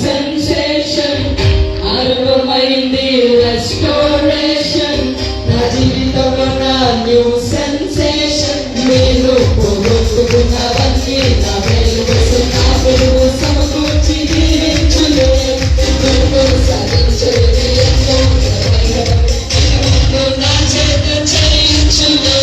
Sensation ఆరంభమైంది restoration నా జీవితంలో నా న్యూ సెన్సేషన్ నేను పోగొట్టుకున్నవన్నీ నా మేలు కోసం నా పెరుగు సమకూర్చి దీవించులే సాధించేది ఎంతో నా చేత చేయించులే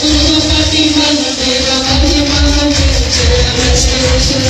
గురుపతి మందిర మహిమ రెస్టోరేషన్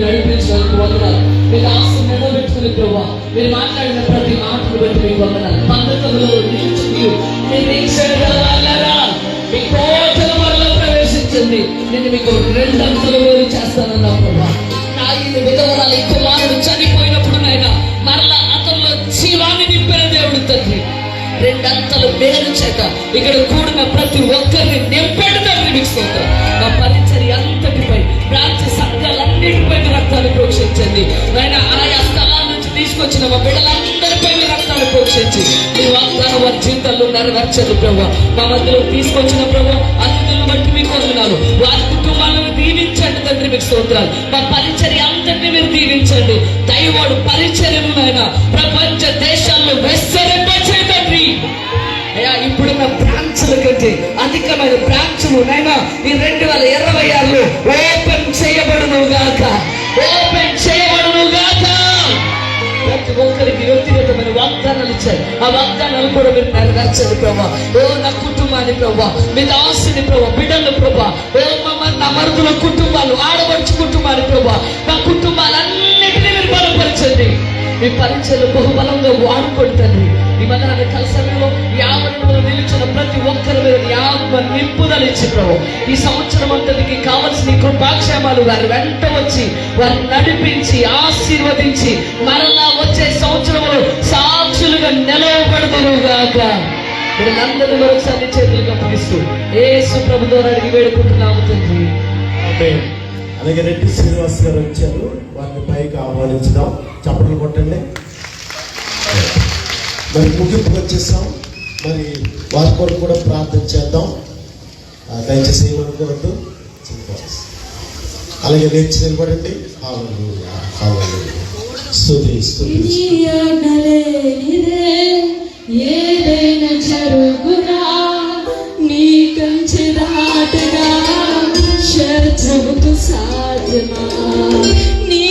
నడిపించడానికి వందనాలు. మీరు ఆశ నిలబెట్టుకుని ప్రభావ మీరు మాట్లాడిన ప్రతి మాటను బట్టి మీకు వందనాలు. పద్ధతుల్లో నిలిచి మీ కోటల వల్ల ప్రవేశించండి. నేను మీకు రెండంతలు వేరు చేస్తానన్నా ప్రభావ. నా ఇది విధవరాలి కుమారుడు చనిపోయినప్పుడు నాయన మరలా అతనిలో జీవాన్ని నింపిన దేవుడు తండ్రి రెండంతలు వేరు చేత ఇక్కడ కూడిన ప్రతి ఒక్కరిని నింపాడు తండ్రి. మీకు స్తోత్రం. మా పరిచర్య అంతటిపై ప్రాంత సంఘాలన్నిటిపై రక్తాన్ని ప్రోక్షించండి ఆయన. ఆయా స్థలాల నుంచి తీసుకొచ్చిన మా బిడ్డలందరిపై రక్తాన్ని ప్రోక్షించి మీ వాగ్దానం వారి జీవితాల్లో నెరవేర్చండి ప్రభావ. మా మధ్యలో తీసుకొచ్చిన ప్రభావ అతిథులను బట్టి మీకు వందనాలు. వారి కుటుంబాలను దీవించండి తండ్రి. మీకు స్తోత్రాలు. మా పరిచర్య అంతటిని మీరు దీవించండి. దైవోడు పరిచర్యను ఆయన ప్రపంచ దేశాల్లో విస్తరింపచేయండి తండ్రి. అయ్యా ఇప్పుడున్న బ్రాంచ్ల కంటే అధికమైన బ్రాంచ్లు నైనా ఈ 2026లో ఓపెన్ చేయబడును గాక, ఓపెన్ చేయబడును గాక. ప్రతి ఒక్కరికి వ్యక్తిగతమైన వాగ్దానాలు ఇచ్చారు. ఆ వాగ్దానాలు కూడా మీరు నెరవేర్చండి ప్రభా. ఓ నా కుటుంబాన్ని ప్రభా, మీ దాసుని ప్రభా, బిడ్డలు ప్రభా, ఓ మమ్మల్ని నా మరుదుల కుటుంబాలు, ఆడపడుచు కుటుంబాలు ప్రభా, మా కుటుంబాలన్నిటినీ మీరు బలపరచండి. మీ పరిచయలు బహుబలంగా వాడుకోండి తండ్రి. ఈ మధ్యాహ్న కాల సమయంలో ఈ ఆవరణలో నిలిచిన ప్రతి ఒక్కరి మీద నింపుదలిచ్చి ప్రభు ఈ సంవత్సరం అంతటికి కావలసిన కృపాక్షేమాలు వారి వెంట వచ్చి వారిని నడిపించి ఆశీర్వదించి మరలా వచ్చే సంవత్సరంలో సాక్షులుగా నిలవబడదురుగాక. వీళ్ళందరూ మరొకసారి చేతులుగా అప్పగిస్తూ యేసు ప్రభు ద్వారా అడిగి వేడుకుంటున్నాము తండ్రి. అలాగే రెడ్డి శ్రీనివాస్ గారు వచ్చారు, వారిని పైకి ఆహ్వానించుదాం. చప్పట్లు కొట్టండి. మరి ముగింపుకు వచ్చేసాం. మరి వారి కొరకు కూడా ప్రార్థన చేద్దాం. దయచేసి ఏమనుకోవద్దు. అలాగే లేచి నిలబడండి. ఏదైనా జరుగునా నీ కంచె దాటగా శత్రువుకు సాధ్యమా? నీ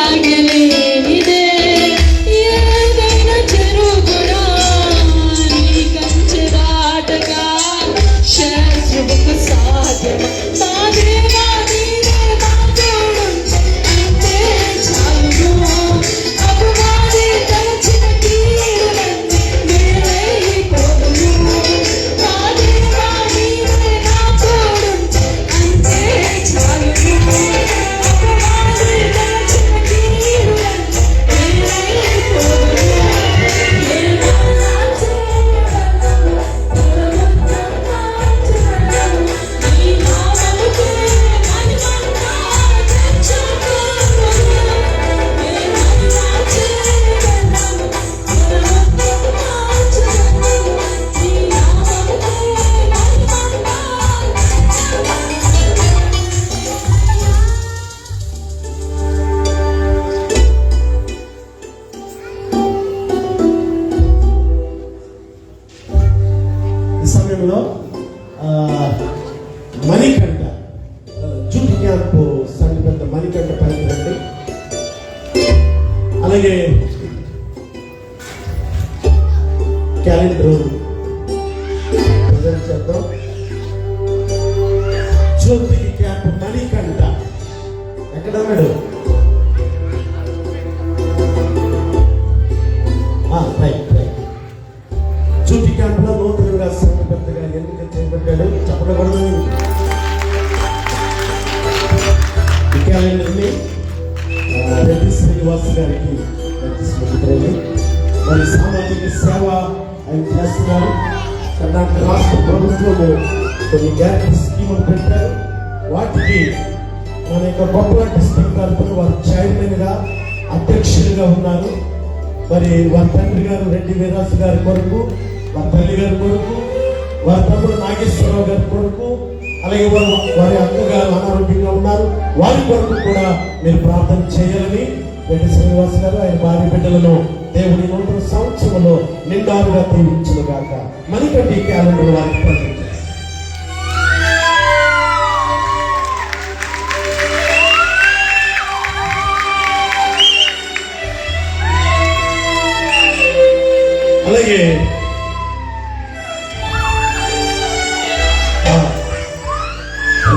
ఆగలేనిదే ఏదైనా జరుగునా నీ కంచె దాటగా శత్రువుకు సాధ్యమా? మా దేవా నీవే మా తోడుంటే అంతే చాలు. అపవాది తలచిన కీడులన్నీ వేరైపోవును. మా దేవా నీవే నా తోడుంటే అంతే చాలు. అపవాది తలచిన కీడులన్నీ వేరైపోవును. ఈ సమయంలో మణికంఠ జూటి క్యాంపు సంఘ పెద్ద మణికంఠ పనికి రండి. అలాగే క్యాలెండర్ ప్రజెంట్ చేద్దాం. జ్యోతి క్యాంపు మణికంఠ ఎక్కడ ఉన్నాడు? రైట్. జ్యోతి క్యాంపులో నూతనంగా సంఘ పెద్దగా ఎన్నిక చేయబడ్డాడు. చెప్పకూడదు. ఈ క్యాలెండర్ని రెడ్డి శ్రీనివాస్ గారికి మరి సామాజిక సేవ ఆయన చేస్తున్నారు. కర్ణాటక రాష్ట్ర ప్రభుత్వము కొన్ని గ్యారంటీ స్కీములు పెట్టారు. వాటికి మన యొక్క బొప్పల డిస్ట్రిక్ట్ తరఫున వారు చైర్మన్ గా అధ్యక్షులుగా ఉన్నారు. మరి వారి తండ్రి గారు రెడ్డి వీరాజు గారి కొరకు, వారి తల్లి గారి కొరకు, వారి తమ్ముడు నాగేశ్వరరావు గారి కొరకు, అలాగే వారి అక్కగారు అనారోగ్యంగా ఉన్నారు. వారి కొరకు కూడా మీరు ప్రార్థన చేయాలని రెడ్డి శ్రీనివాస్ గారు ఆయన భార్య బిడ్డలను దేవుడి నూతన సంవత్సరంలో నిండారుగా దీవించును గాక. మణికంఠ క్యాలెండర్ వారికి ప్రార్థన చేస్తారు. అలాగే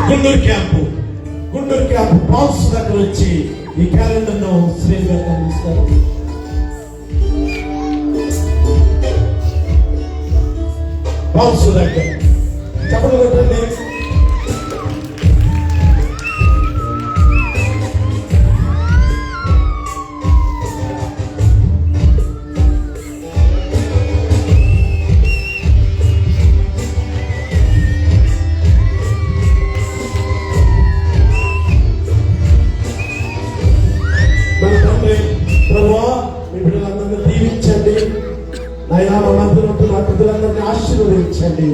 గుంటూరు క్యాంపు పాల్స్ దగ్గర వచ్చి ఈ క్యాలెండర్ ను శ్రేణి గారు అందిస్తారు. పాల్స్ దగ్గర చెప్పలు కొట్టండి. ఆశీర్వదించండి.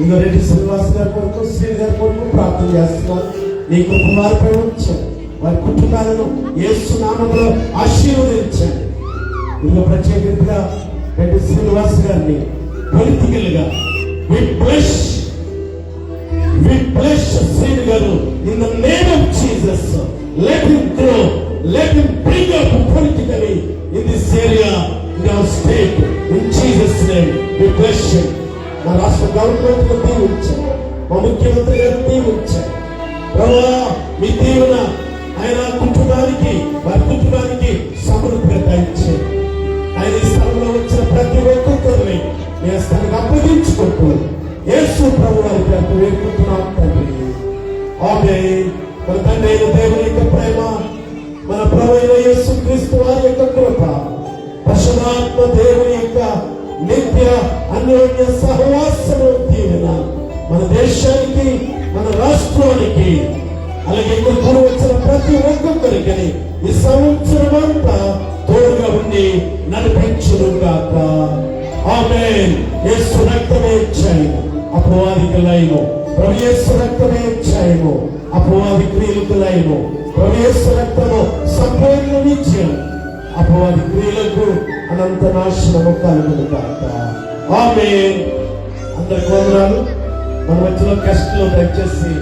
ఇంకా రెడ్డి శ్రీనివాస్ గారి కొరకు, శ్రీ గారి కొరకు ప్రార్థన చేస్తున్నారు. నీ కృప వారిపై ఉంచండి. వారి కుటుంబాలను యేసు నామములో ఆశీర్వదించండి. ఇంకా ప్రత్యేకంగా రెడ్డి శ్రీనివాస్ గారిని పొలిటికల్ గా we bless శ్రీని గారు in the name of Jesus. Let him grow, let him bring up politically in this area, in our state, in Jesus name we bless him. మా రాష్ట్ర గవర్నమెంట్ దీవించండి, మా ముఖ్యమంత్రి గారు దీవించండి. ప్రభువా మీ దీవెన ఆయన కుటుంబానికి వారి కుటుంబానికి సమృద్ధించే ఆయన ఈ స్థలంలో వచ్చిన ప్రతి ఒక్కొక్కరిని మీ స్థానికి అప్పగించుకుంటూ యేసు ప్రభు వారి పేరు వేడుకుంటున్నాం తండ్రి. ఆమేన్. మన తండ్రి అయిన దేవుని యొక్క ప్రేమ, మన ప్రభు అయిన యేసు క్రీస్తు వారి యొక్క కృప, పరిశుద్ధాత్మ దేవుని యొక్క నిత్య అన్యోన్య సహవాసము దీవెన మన దేశానికి, మన రాష్ట్రానికి, అలాగే ఇక్కడ వచ్చిన ప్రతి ఒక్కొక్కరికి ఈ సంవత్సరం అంతా తోడుగా ఉండి నడిపించును గాక. ఆమేన్. యేసు రక్తమే జయము అపవాదికి లయము. ప్రభు యేసు రక్తమే జయము అపవాది క్రియలకు లయము. ప్రభు యేసు రక్తము సంపూర్ణ విజయం అపవాది క్రియలకు అనంత నాశనము కలుగును గాక. ఆమేన్. అందరికి వందనాలు. మన మధ్యలో కష్టంలో దయచేసి